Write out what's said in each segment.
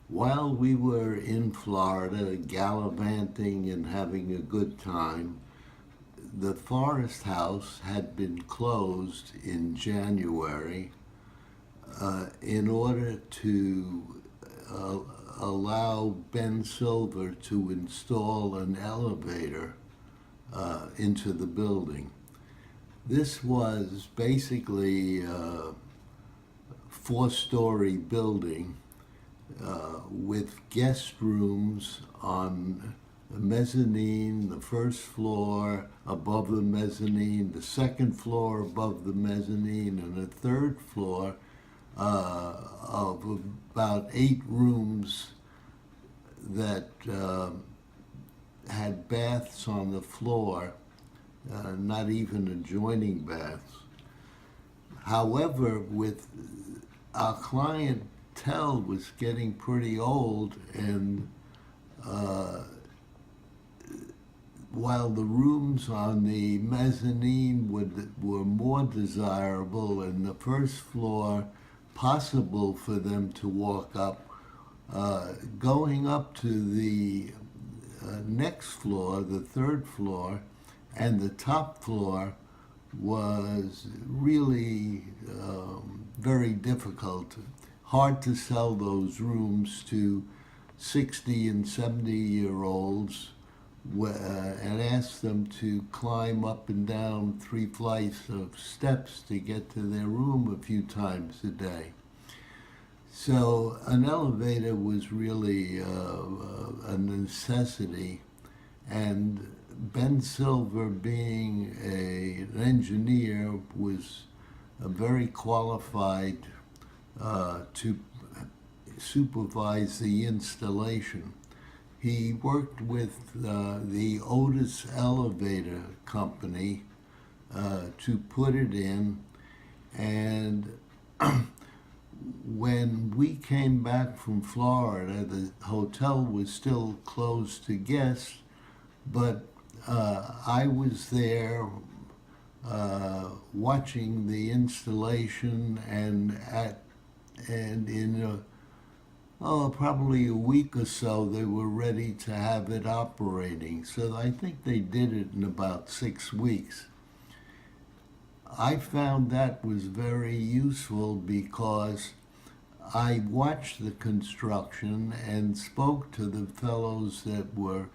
While we were in Florida gallivanting and having a good time, the Forest House had been closed in January in order to uh, allow Ben Silver to install an elevator into the building. This was basically a four-story building with guest rooms on the mezzanine, the first floor above the mezzanine, the second floor above the mezzanine, and a third floor of about 8 rooms that had baths on the floor, not even adjoining baths. However, with our clientele was getting pretty old, and while the rooms on the mezzanine were more desirable and the first floor possible for them to walk up, going up to the next floor, the third floor, and the top floor was really very difficult. Hard to sell those rooms to 60 and 70-year-olds and ask them to climb up and down 3 flights of steps to get to their room a few times a day. So an elevator was really a necessity, and Ben Silver, being an engineer, was very qualified to supervise the installation. He worked with the Otis Elevator Company to put it in, and when we came back from Florida, the hotel was still closed to guests, but I was there watching the installation, and in probably a week or so, they were ready to have it operating. So I think they did it in about 6 weeks. I found that was very useful because I watched the construction and spoke to the fellows that were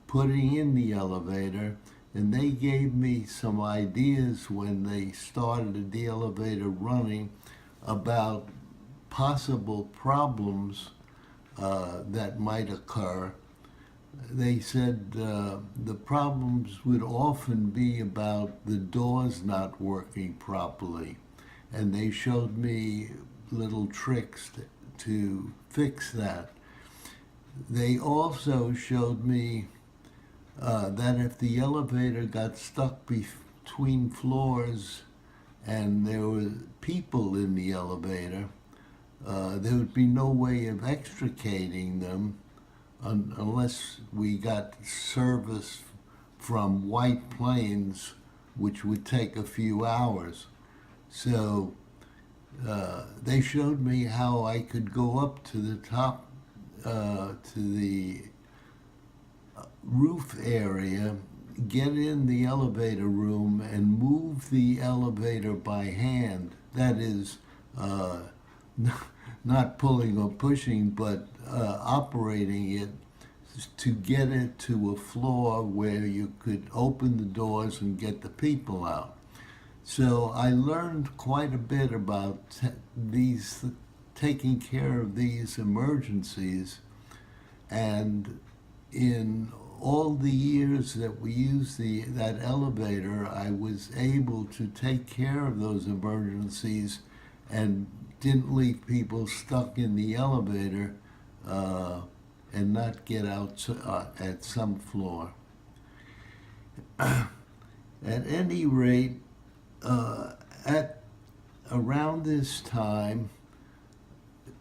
putting in the elevator, and they gave me some ideas when they started the elevator running about possible problems that might occur. They said the problems would often be about the doors not working properly, and they showed me little tricks to fix that. They also showed me that if the elevator got stuck between floors and there were people in the elevator, there would be no way of extricating them unless we got service from White Plains, which would take a few hours. So they showed me how I could go up to the top, to the roof area, get in the elevator room, and move the elevator by hand. That is, not pulling or pushing, but operating it to get it to a floor where you could open the doors and get the people out. So I learned quite a bit about taking care of these emergencies, and in all the years that we used that elevator, I was able to take care of those emergencies and didn't leave people stuck in the elevator and not get out at some floor. At any rate, at around this time,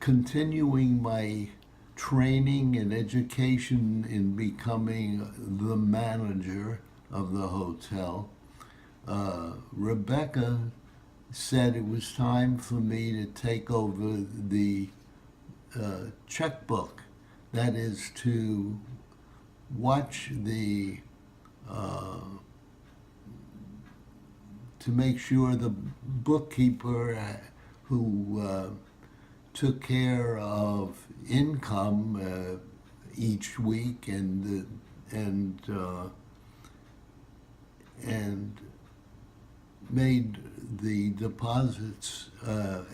continuing my training and education in becoming the manager of the hotel, Rebecca said it was time for me to take over the checkbook. That is to watch to make sure the bookkeeper who took care of income each week and made the deposits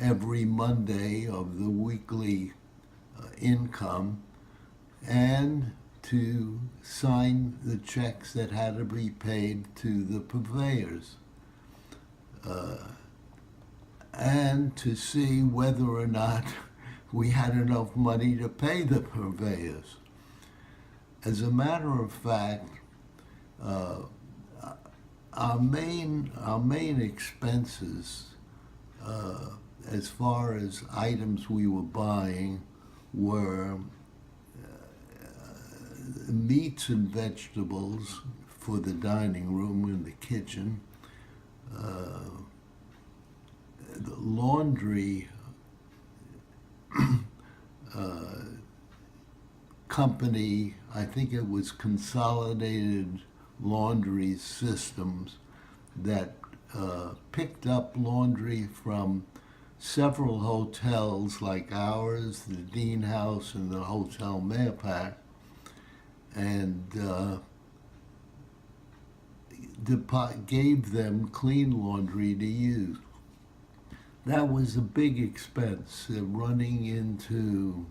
every Monday of the weekly income, and to sign the checks that had to be paid to the purveyors, and to see whether or not we had enough money to pay the purveyors. As a matter of fact, our main expenses, as far as items we were buying, were meats and vegetables for the dining room and the kitchen, the laundry company, I think it was Consolidated Laundry Systems, that picked up laundry from several hotels like ours, the Dean House and the Hotel Mayapack, and gave them clean laundry to use. That was a big expense, running into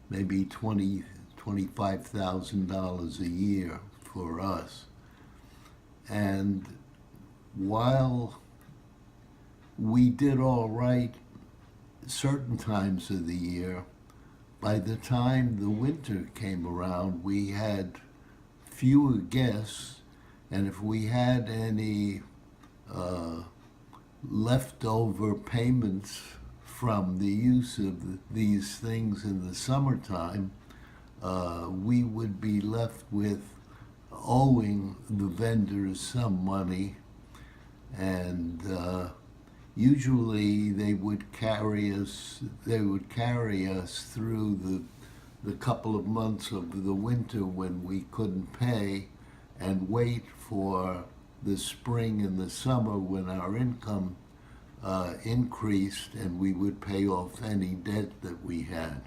maybe $25,000 a year for us. And while we did all right certain times of the year, by the time the winter came around, we had fewer guests, and if we had any leftover payments from the use of these things in the summertime, we would be left with owing the vendors some money, and usually they would carry us through the couple of months of the winter when we couldn't pay, and wait for the spring and the summer when our income increased and we would pay off any debt that we had.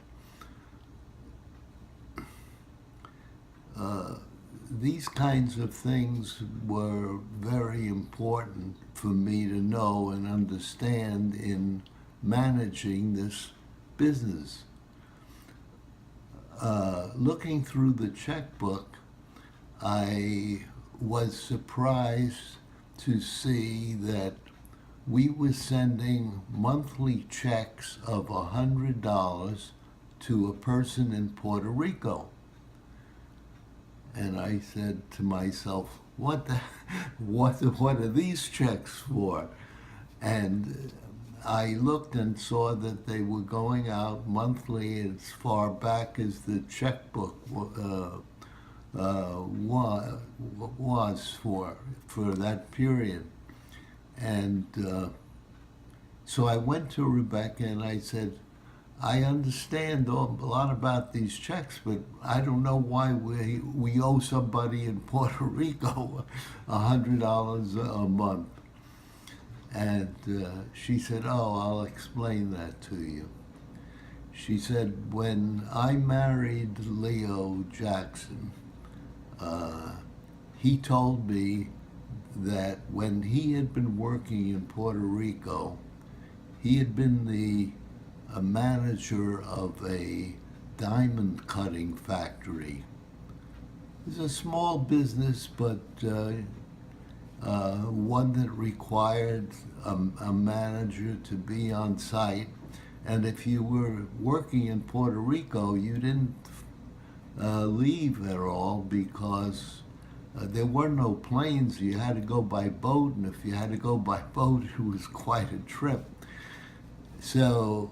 These kinds of things were very important for me to know and understand in managing this business. Looking through the checkbook, I was surprised to see that we were sending monthly checks of $100 to a person in Puerto Rico. And I said to myself, what are these checks for? And I looked and saw that they were going out monthly as far back as the checkbook was for that period. And so I went to Rebecca and I said, I understand a lot about these checks, but I don't know why we owe somebody in Puerto Rico $100 a month. And she said, oh, I'll explain that to you. She said, when I married Leo Jackson, he told me that when he had been working in Puerto Rico, he had been a manager of a diamond cutting factory. It was a small business, but one that required a manager to be on site. And if you were working in Puerto Rico, you didn't leave at all, because there were no planes. You had to go by boat, and if you had to go by boat, it was quite a trip. So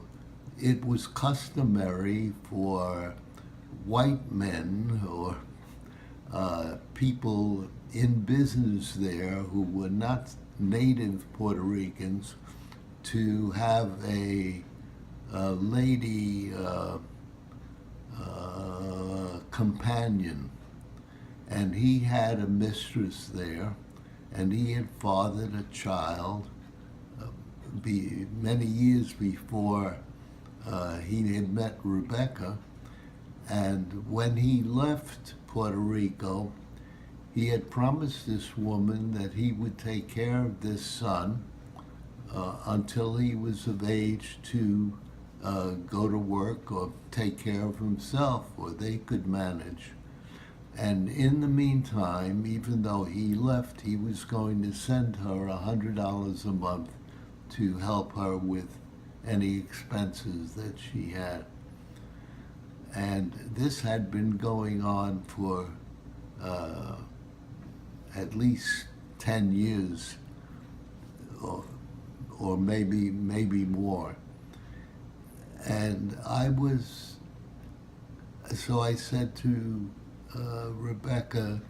it was customary for white men or people in business there who were not native Puerto Ricans to have a lady companion, and he had a mistress there, and he had fathered a child many years before he had met Rebecca. And when he left Puerto Rico, he had promised this woman that he would take care of this son until he was of age to go to work or take care of himself, or they could manage. And in the meantime, even though he left, he was going to send her $100 a month to help her with any expenses that she had. And this had been going on for at least 10 years, or maybe more. And so I said to Rebecca,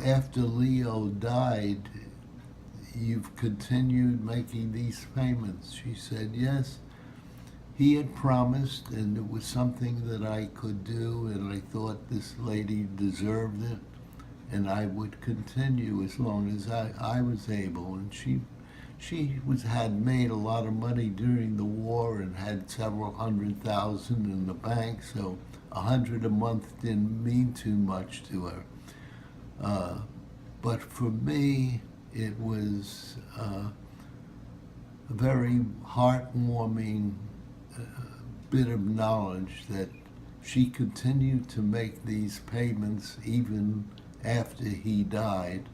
after Leo died, you've continued making these payments? She said, yes. He had promised, and it was something that I could do, and I thought this lady deserved it, and I would continue as long as I was able. And she had made a lot of money during the war and had several $100,000 in the bank, so $100 a month didn't mean too much to her. But for me, it was a very heartwarming bit of knowledge that she continued to make these payments even after he died.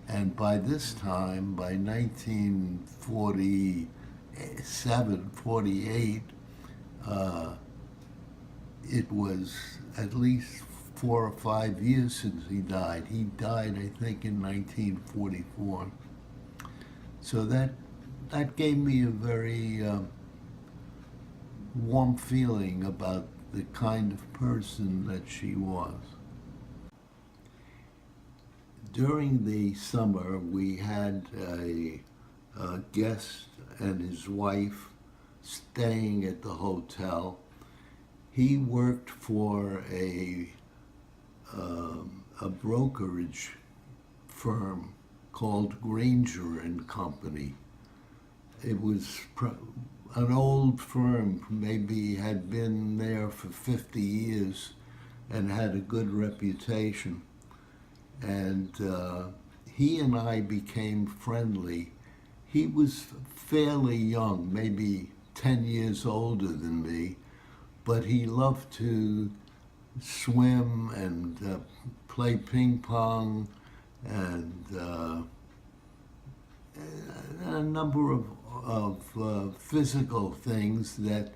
And by this time, by 1947, 48, it was at least 4 or 5 years since he died. He died, I think, in 1944. So that gave me a very warm feeling about the kind of person that she was. During the summer, we had a guest and his wife staying at the hotel. He worked for a brokerage firm called Granger and Company. It was an old firm, maybe had been there for 50 years and had a good reputation. And he and I became friendly. He was fairly young, maybe 10 years older than me, but he loved to swim and play ping pong and a number of physical things that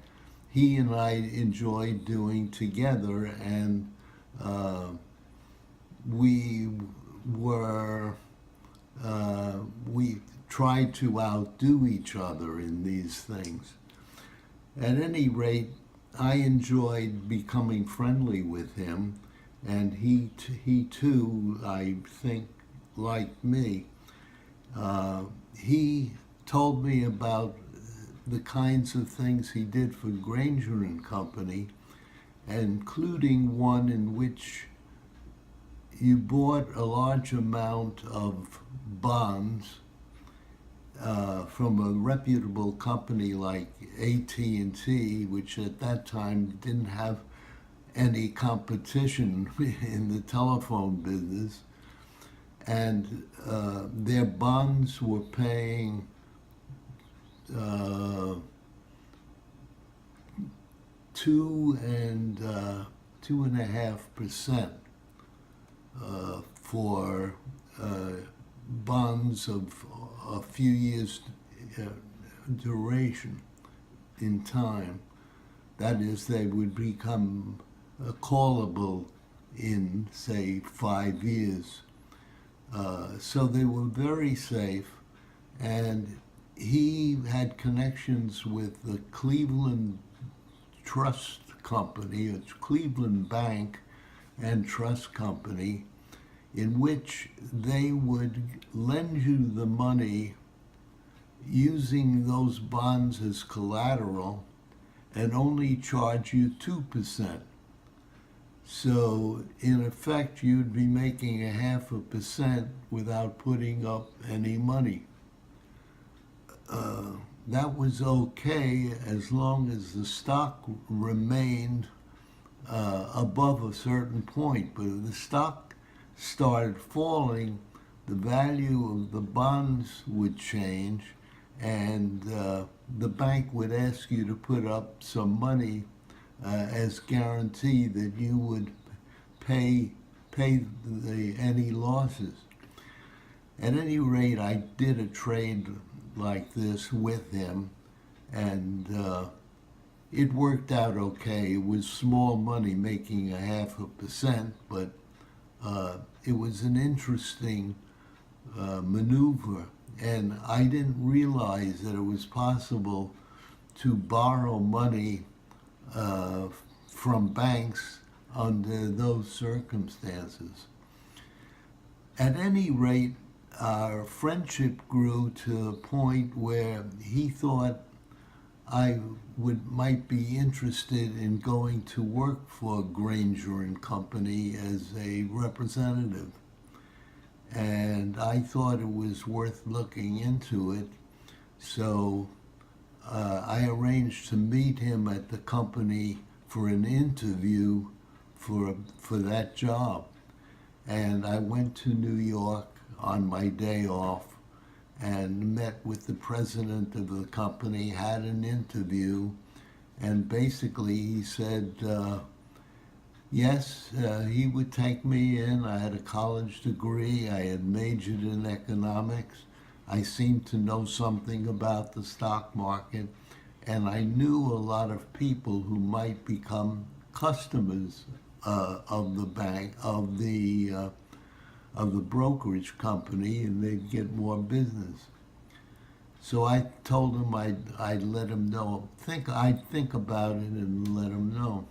he and I enjoyed doing together, and we tried to outdo each other in these things. At any rate, I enjoyed becoming friendly with him, and he too, I think, liked me. He told me about the kinds of things he did for Granger and Company, including one in which you bought a large amount of bonds from a reputable company like AT&T, which at that time didn't have any competition in the telephone business. And their bonds were paying 2.5% for bonds of a few years duration in time. That is, they would become callable in, say, 5 years. So they were very safe, and he had connections with the Cleveland Trust Company, it's Cleveland Bank and Trust Company, in which they would lend you the money using those bonds as collateral and only charge you 2%. So in effect, you'd be making 0.5% without putting up any money. That was okay as long as the stock remained above a certain point. But if the stock started falling, the value of the bonds would change, and the bank would ask you to put up some money as guarantee that you would pay any losses. At any rate, I did a trade like this with him, and it worked out okay. It was small money, making 0.5%, but it was an interesting maneuver, and I didn't realize that it was possible to borrow money from banks under those circumstances. At any rate, our friendship grew to a point where he thought I might be interested in going to work for Granger and Company as a representative. And I thought it was worth looking into it. So I arranged to meet him at the company for an interview for that job. And I went to New York on my day off and met with the president of the company, had an interview, and basically he said, yes, he would take me in. I had a college degree. I had majored in economics. I seemed to know something about the stock market, and I knew a lot of people who might become customers of the bank, of the brokerage company, and they'd get more business. So I told him I'd let him know. I'd think about it and let him know.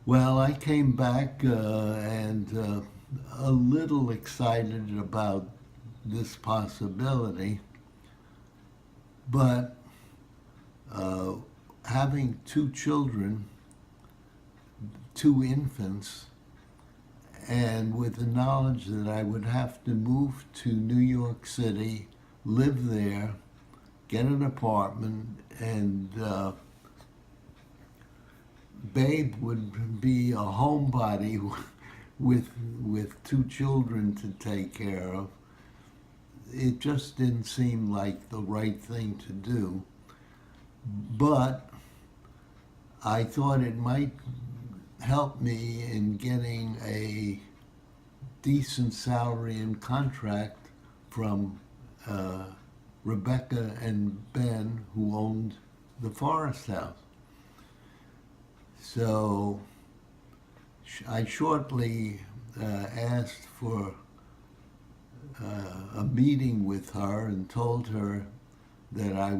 Well, I came back and a little excited about this possibility, but having two children, two infants, and with the knowledge that I would have to move to New York City, live there, get an apartment, and Babe would be a homebody with two children to take care of. It just didn't seem like the right thing to do. But I thought it might help me in getting a decent salary and contract from Rebecca and Ben, who owned the Forest House. So I shortly asked for a meeting with her and told her that I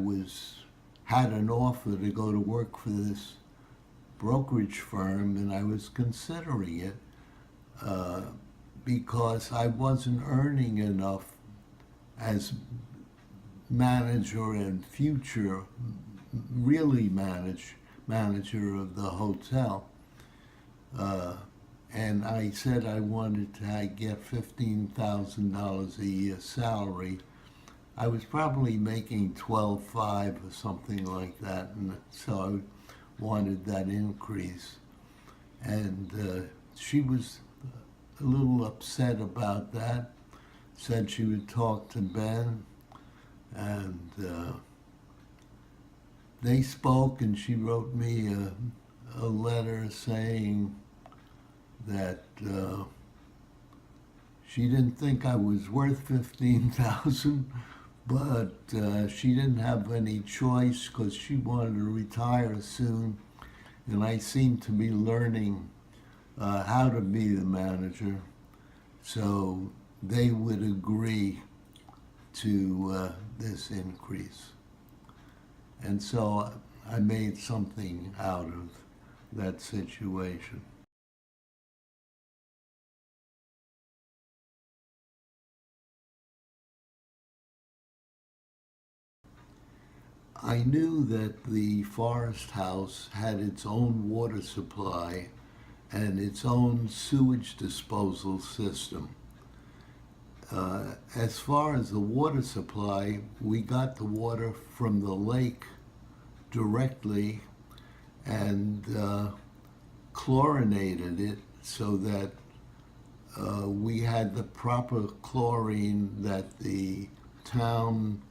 had an offer to go to work for this brokerage firm, and I was considering it because I wasn't earning enough as manager and future really manager of the hotel. And I said I wanted to get $15,000 a year salary. I was probably making $12,500 or something like that, and so I wanted that increase. And she was a little upset about that, said she would talk to Ben, and they spoke, and she wrote me a letter saying that she didn't think I was worth $15,000, but she didn't have any choice because she wanted to retire soon, and I seemed to be learning how to be the manager, so they would agree to this increase. And so I made something out of that situation. I knew that the Forest House had its own water supply and its own sewage disposal system. As far as the water supply, we got the water from the lake directly and chlorinated it so that we had the proper chlorine that the town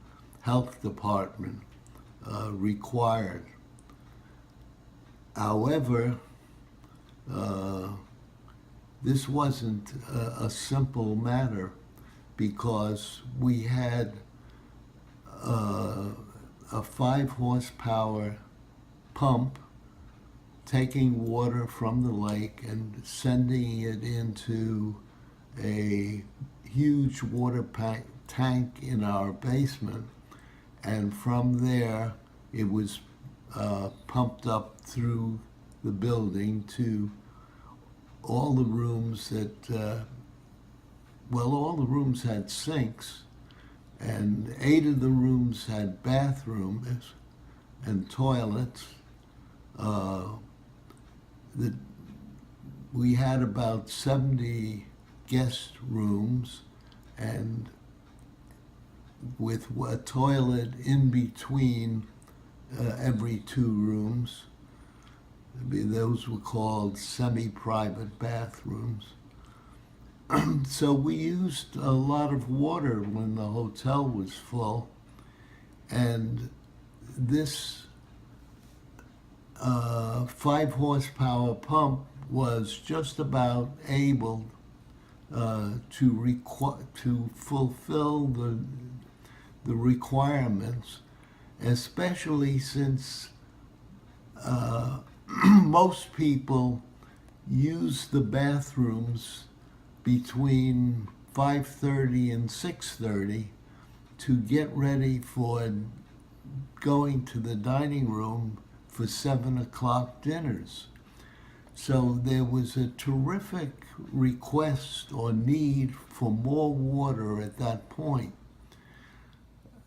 health department required. However, this wasn't a simple matter because we had a 5 horsepower pump taking water from the lake and sending it into a huge water tank in our basement. And from there, it was pumped up through the building to all the rooms that, all the rooms had sinks, and 8 of the rooms had bathrooms and toilets. We had about 70 guest rooms, and with a toilet in between every 2 rooms. Those were called semi-private bathrooms. So we used a lot of water when the hotel was full, and this 5 horsepower pump was just about able to fulfill the requirements, especially since most people use the bathrooms between 5:30 and 6:30 to get ready for going to the dining room for 7 o'clock dinners. So there was a terrific request or need for more water at that point.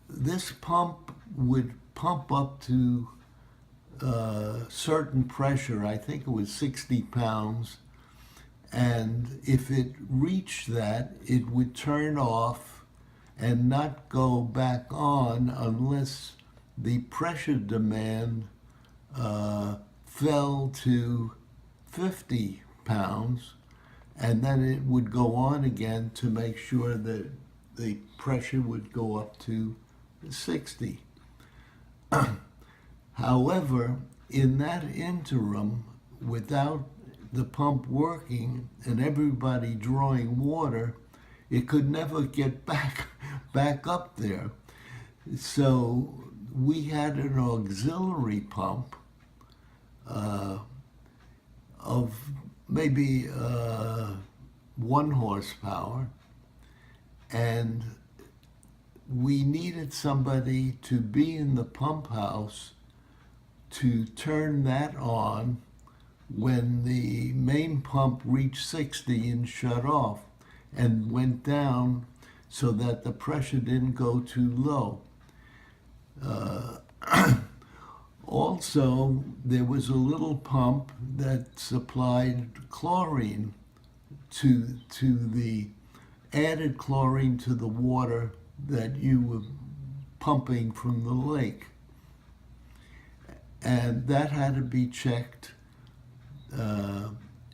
This pump would pump up to certain pressure. I think it was 60 pounds. And if it reached that, it would turn off and not go back on unless the pressure demand fell to 50 pounds, and then it would go on again to make sure that the pressure would go up to 60. However, in that interim, without the pump working and everybody drawing water, it could never get back up there. So we had an auxiliary pump of maybe 1 horsepower, and we needed somebody to be in the pump house to turn that on when the main pump reached 60 and shut off and went down so that the pressure didn't go too low. Also, there was a little pump that supplied chlorine to the added chlorine to the water that you were pumping from the lake. And that had to be checked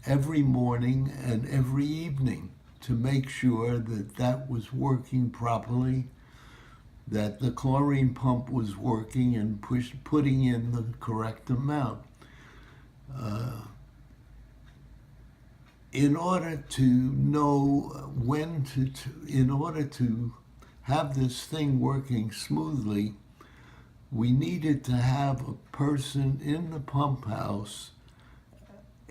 every morning and every evening to make sure that that was working properly, that the chlorine pump was working and putting in the correct amount. In order to know when in order to have this thing working smoothly, we needed to have a person in the pump house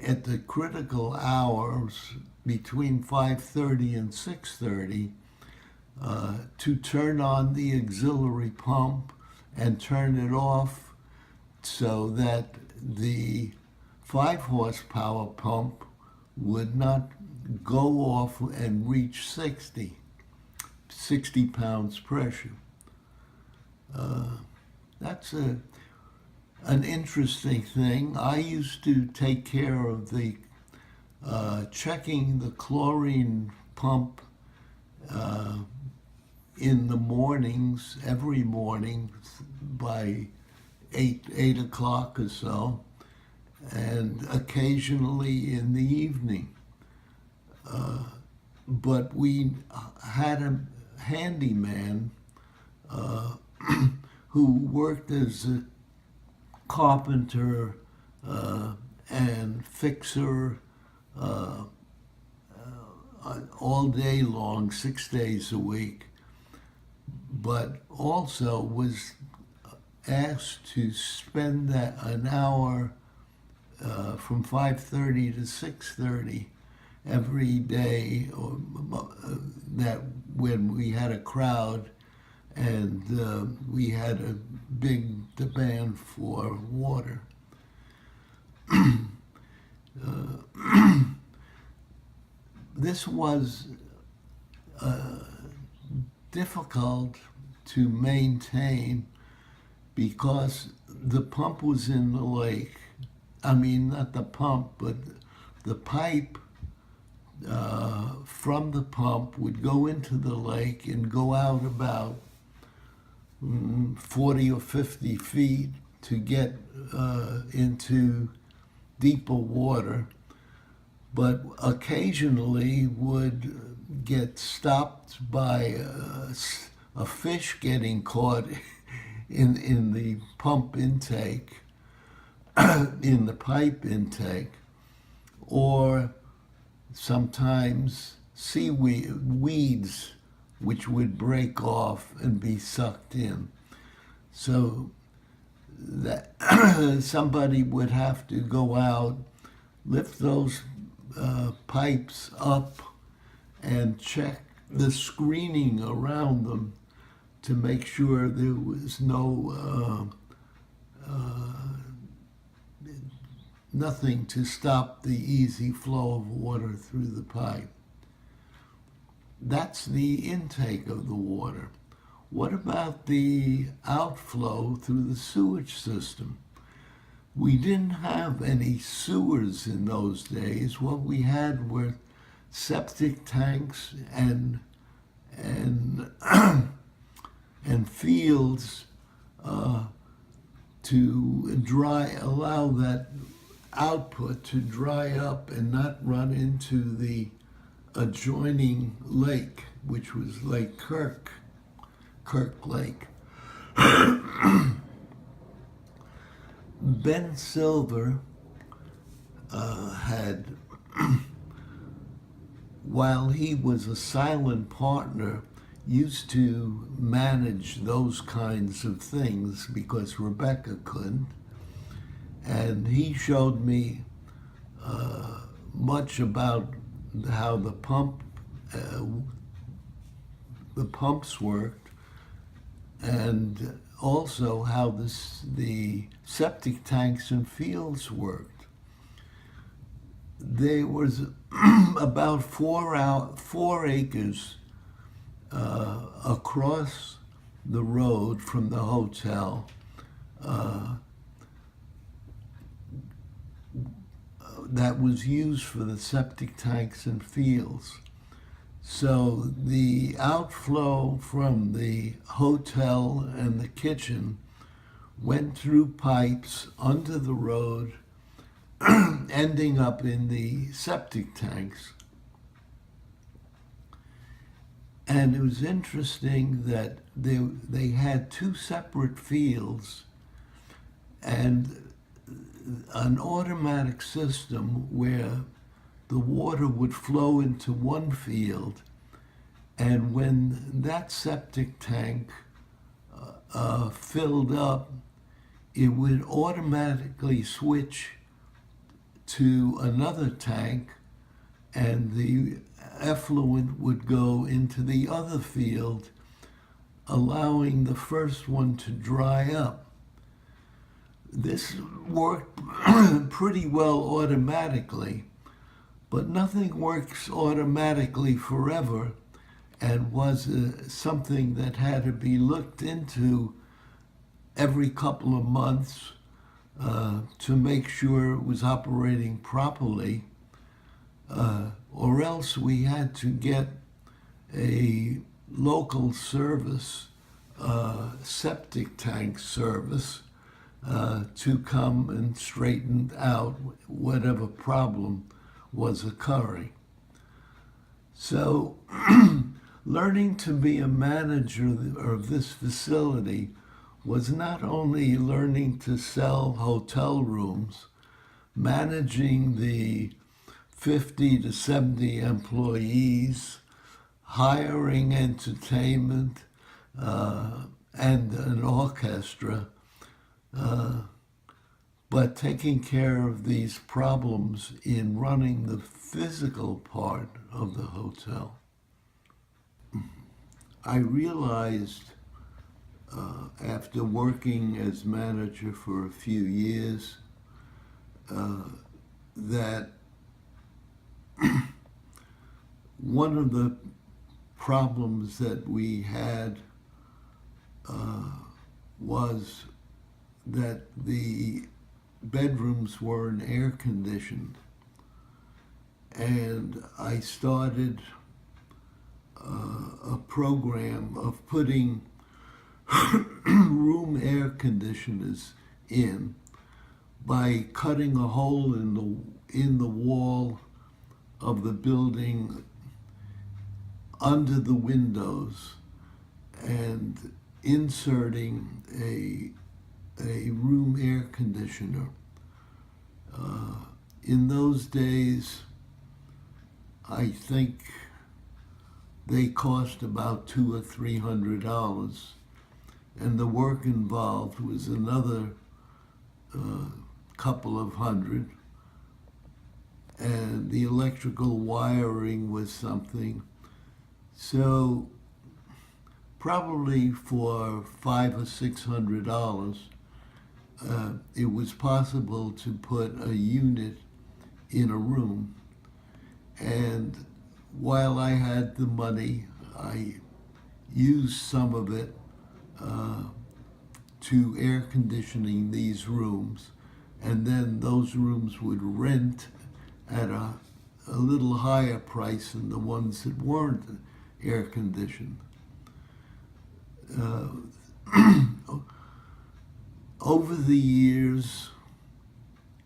at the critical hours between 5:30 and 6:30 to turn on the auxiliary pump and turn it off so that the 5 horsepower pump would not go off and reach 60 pounds pressure. That's an interesting thing. I used to take care of the checking the chlorine pump in the mornings, every morning by 8 o'clock or so, and occasionally in the evening. But we had a handyman who worked as a carpenter and fixer all day long, 6 days a week, but also was asked to spend an hour from 5:30 to 6:30 every day, that when we had a crowd and we had a big demand for water. This was difficult to maintain because the pump was in the lake. I mean, not the pump, but the pipe from the pump would go into the lake and go out about 40 or 50 feet to get into deeper water, but occasionally would get stopped by a fish getting caught in the pump intake, in the pipe intake, or sometimes weeds which would break off and be sucked in. So that somebody would have to go out, lift those pipes up, and check the screening around them to make sure there was nothing to stop the easy flow of water through the pipe. That's the intake of the water. What about the outflow through the sewage system? We didn't have any sewers in those days. What we had were septic tanks and fields to allow that output to dry up and not run into the adjoining lake, which was Lake Kirk Lake. Ben Silver had, while he was a silent partner, used to manage those kinds of things because Rebecca couldn't. And he showed me much about how the pumps worked, and also how the septic tanks and fields worked. There was about 4 acres across the road from the hotel that was used for the septic tanks and fields. So the outflow from the hotel and the kitchen went through pipes under the road, ending up in the septic tanks. And it was interesting that they had 2 separate fields and an automatic system where the water would flow into one field, and when that septic tank filled up, it would automatically switch to another tank, and the effluent would go into the other field, allowing the first one to dry up. This worked pretty well automatically, but nothing works automatically forever, and was something that had to be looked into every couple of months to make sure it was operating properly, or else we had to get a local service, septic tank service, to come and straighten out whatever problem was occurring. So learning to be a manager of this facility was not only learning to sell hotel rooms, managing the 50 to 70 employees, hiring entertainment and an orchestra, but taking care of these problems in running the physical part of the hotel. I realized after working as manager for a few years that one of the problems that we had was that the bedrooms weren't air conditioned, and I started a program of putting room air conditioners in by cutting a hole in the wall of the building under the windows and inserting a room air conditioner. In those days, I think they cost about $200 or $300, and the work involved was another couple of hundred, and the electrical wiring was something. So probably for $500 or $600, it was possible to put a unit in a room. And while I had the money, I used some of it to air conditioning these rooms, and then those rooms would rent at a little higher price than the ones that weren't air conditioned. Over the years,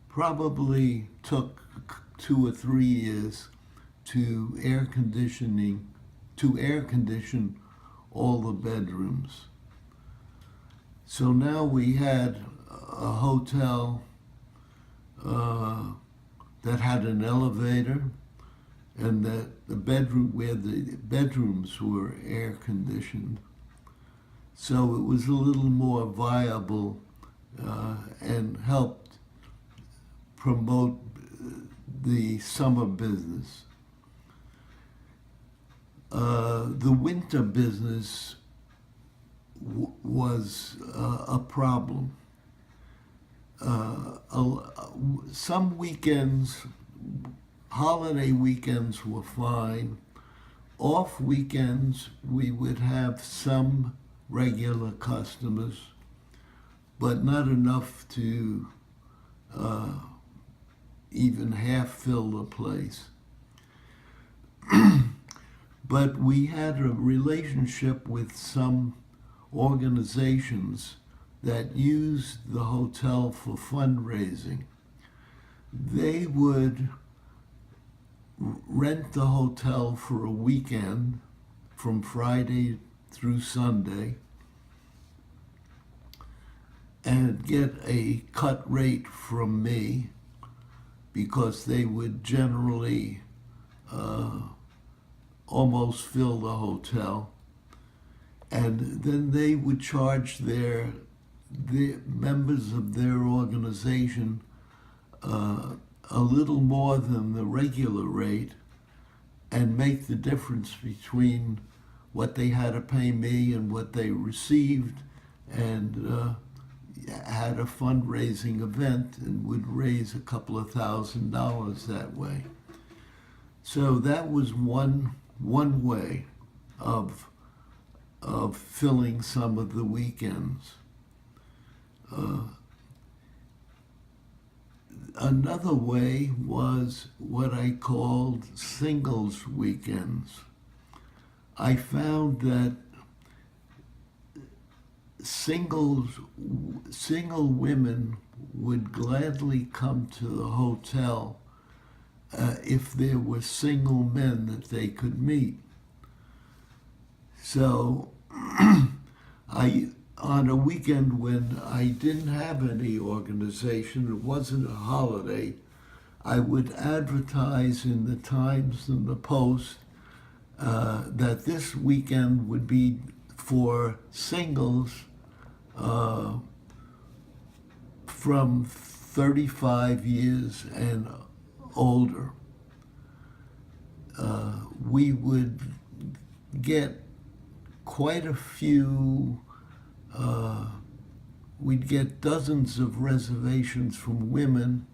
probably took 2 or 3 years to air condition all the bedrooms. So now we had a hotel that had an elevator, and that the bedroom where the bedrooms were air conditioned. So it was a little more viable and helped promote the summer business. The winter business was a problem. Some weekends, holiday weekends were fine. Off weekends, we would have some regular customers, but not enough to even half fill the place. But we had a relationship with some organizations that used the hotel for fundraising. They would rent the hotel for a weekend from Friday through Sunday and get a cut rate from me, because they would generally almost fill the hotel. And then they would charge the members of their organization a little more than the regular rate, and make the difference between what they had to pay me and what they received, and had a fundraising event and would raise a couple of $1,000 that way. So that was one way of filling some of the weekends. Another way was what I called singles weekends. I found that single women would gladly come to the hotel if there were single men that they could meet. So on a weekend when I didn't have any organization, it wasn't a holiday, I would advertise in the Times and the Post that this weekend would be for singles from 35 years and older. We would get quite a few, we'd get dozens of reservations from women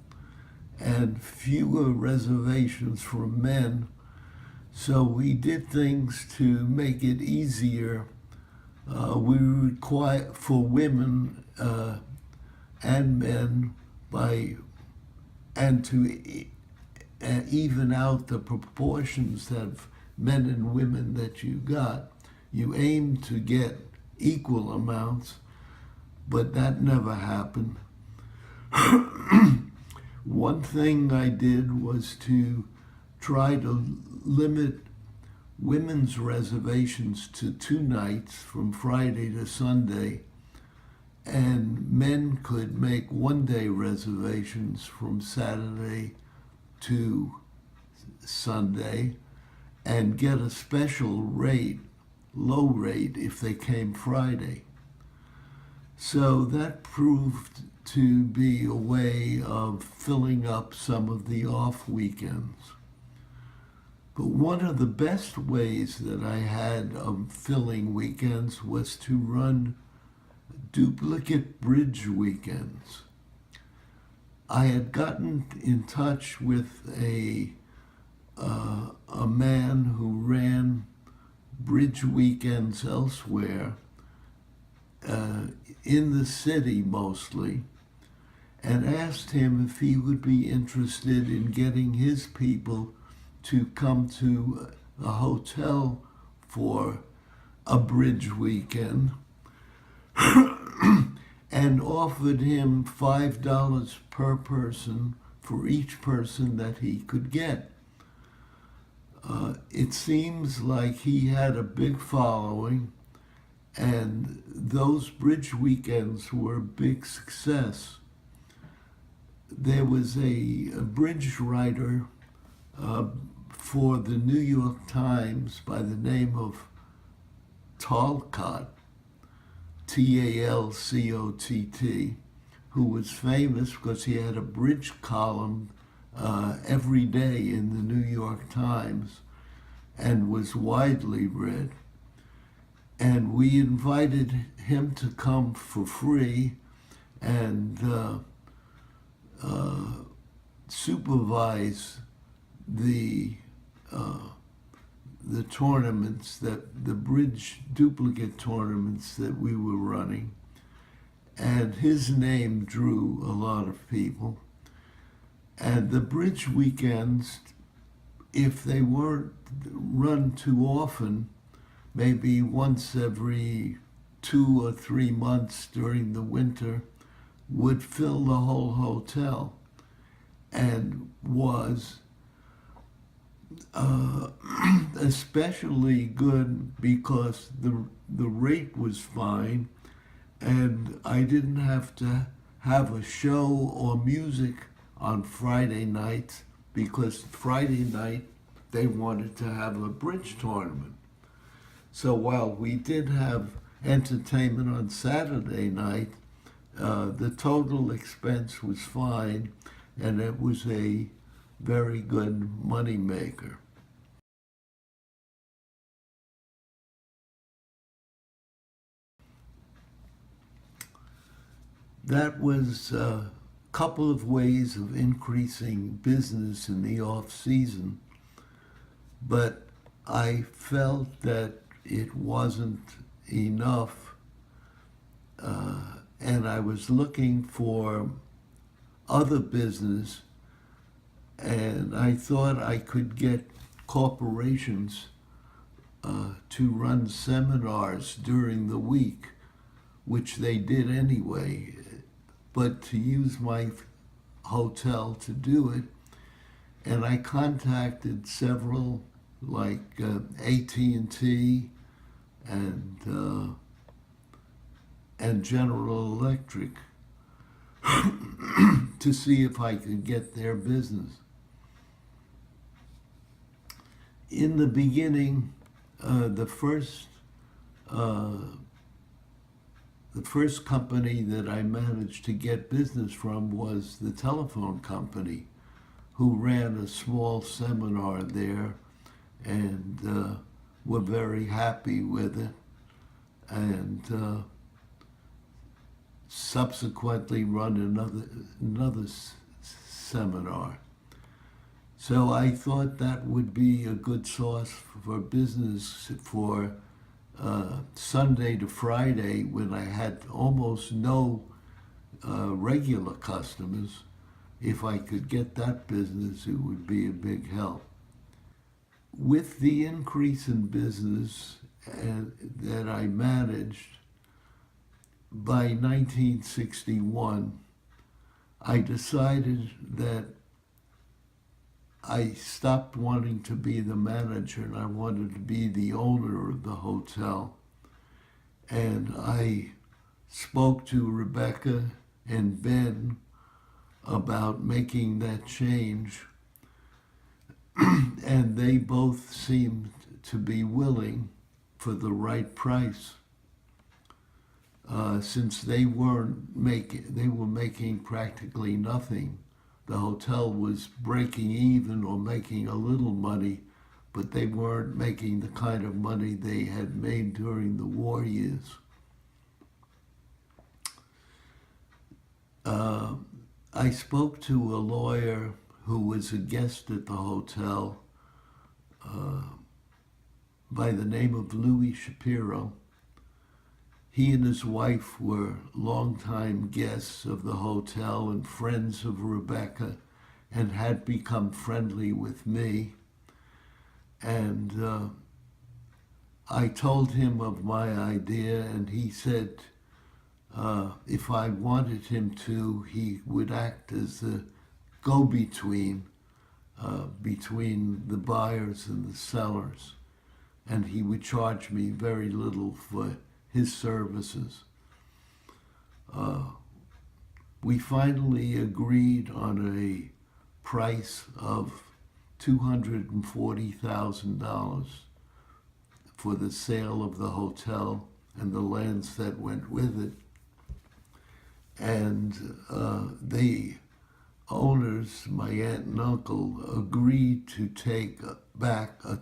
and fewer reservations from men. So we did things to make it easier. We require for women and men and to even out the proportions of men and women that you got. You aim to get equal amounts, but that never happened. One thing I did was to try to limit women's reservations to 2 nights from Friday to Sunday, and men could make 1-day reservations from Saturday to Sunday and get a special rate, low rate, if they came Friday. So that proved to be a way of filling up some of the off weekends. But one of the best ways that I had of filling weekends was to run duplicate bridge weekends. I had gotten in touch with a man who ran bridge weekends elsewhere, in the city mostly, and asked him if he would be interested in getting his people to come to a hotel for a bridge weekend, and offered him $5 per person for each person that he could get. It seems like he had a big following, and those bridge weekends were a big success. There was a bridge writer for the New York Times by the name of Talcott, Talcott, who was famous because he had a bridge column every day in the New York Times and was widely read. And we invited him to come for free and supervise the tournaments, the bridge duplicate tournaments that we were running. And his name drew a lot of people. And the bridge weekends, if they weren't run too often, maybe once every 2 or 3 months during the winter, would fill the whole hotel, and was especially good because the rate was fine, and I didn't have to have a show or music on Friday nights, because Friday night they wanted to have a bridge tournament. So while we did have entertainment on Saturday night, the total expense was fine, and it was a very good money maker. That was a couple of ways of increasing business in the off season, but I felt that it wasn't enough and I was looking for other business, and I thought I could get corporations to run seminars during the week, which they did anyway, but to use my hotel to do it. And I contacted several, like AT&T and General Electric, to see if I could get their business. In the beginning, the first company that I managed to get business from was the telephone company, who ran a small seminar there and were very happy with it, and subsequently run another seminar. So I thought that would be a good source for business for Sunday to Friday, when I had almost no regular customers. If I could get that business, it would be a big help. With the increase in business that I managed, by 1961, I decided that I stopped wanting to be the manager and I wanted to be the owner of the hotel. And I spoke to Rebecca and Ben about making that change, and they both seemed to be willing for the right price. Since they were making practically nothing. The hotel was breaking even or making a little money, but they weren't making the kind of money they had made during the war years. I spoke to a lawyer who was a guest at the hotel by the name of Louis Shapiro. He and his wife were longtime guests of the hotel and friends of Rebecca, and had become friendly with me. And I told him of my idea, and he said if I wanted him to, he would act as the go-between between the buyers and the sellers, and he would charge me very little for his services. We finally agreed on a price of $240,000 for the sale of the hotel and the lands that went with it. And the owners, my aunt and uncle, agreed to take back a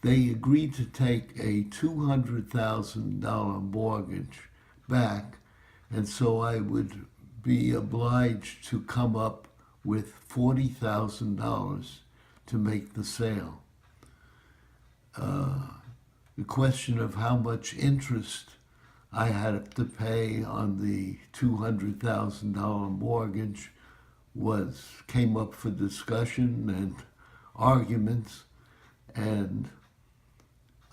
They agreed to take a $200,000 mortgage back, and so I would be obliged to come up with $40,000 to make the sale. The question of how much interest I had to pay on the $200,000 mortgage came up for discussion and arguments, and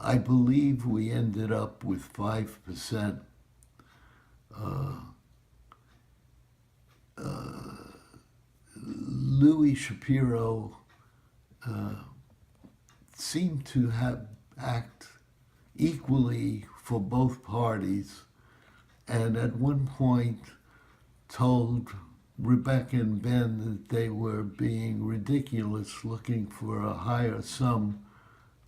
I believe we ended up with 5%. Louis Shapiro seemed to act equally for both parties, and at one point told Rebecca and Ben that they were being ridiculous, looking for a higher sum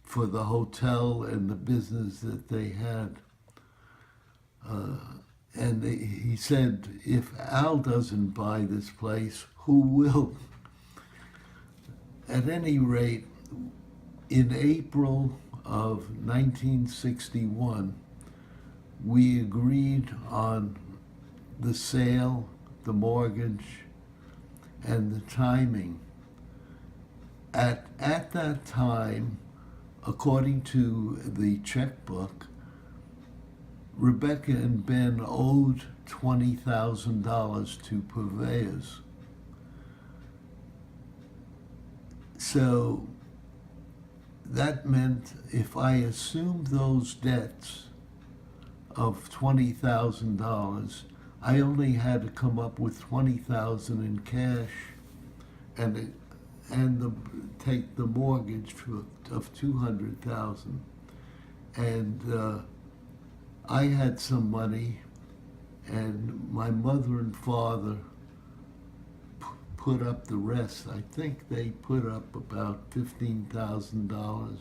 for the hotel and the business that they had. And he said, if Al doesn't buy this place, who will? At any rate, in April of 1961, we agreed on the sale, the mortgage, and the timing. At that time, according to the checkbook, Rebecca and Ben owed $20,000 to purveyors. So that meant if I assumed those debts of $20,000, I only had to come up with $20,000 in cash and take the mortgage of $200,000. And I had some money, and my mother and father put up the rest. I think they put up about $15,000,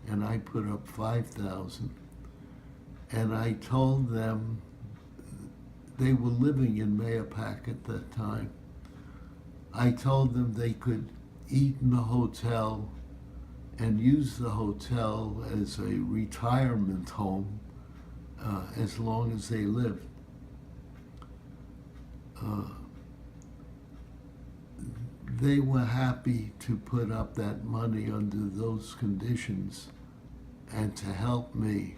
and I put up $5,000. And I told them, they were living in Mahopac at that time, I told them they could eat in the hotel and use the hotel as a retirement home as long as they lived. They were happy to put up that money under those conditions and to help me.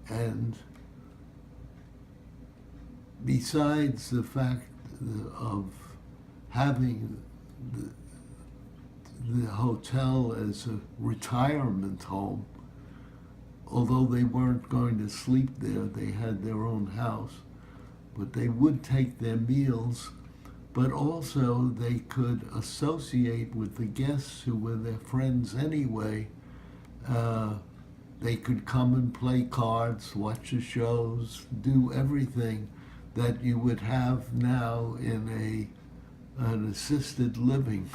And besides the fact of having the hotel as a retirement home, although they weren't going to sleep there, they had their own house, but they would take their meals, but also they could associate with the guests who were their friends anyway. They could come and play cards, watch the shows, do everything that you would have now in an assisted living.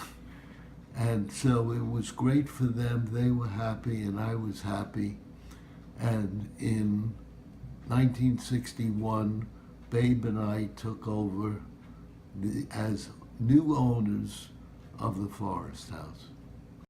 And so it was great for them. They were happy and I was happy. And in 1961, Babe and I took over as new owners of the Forest House.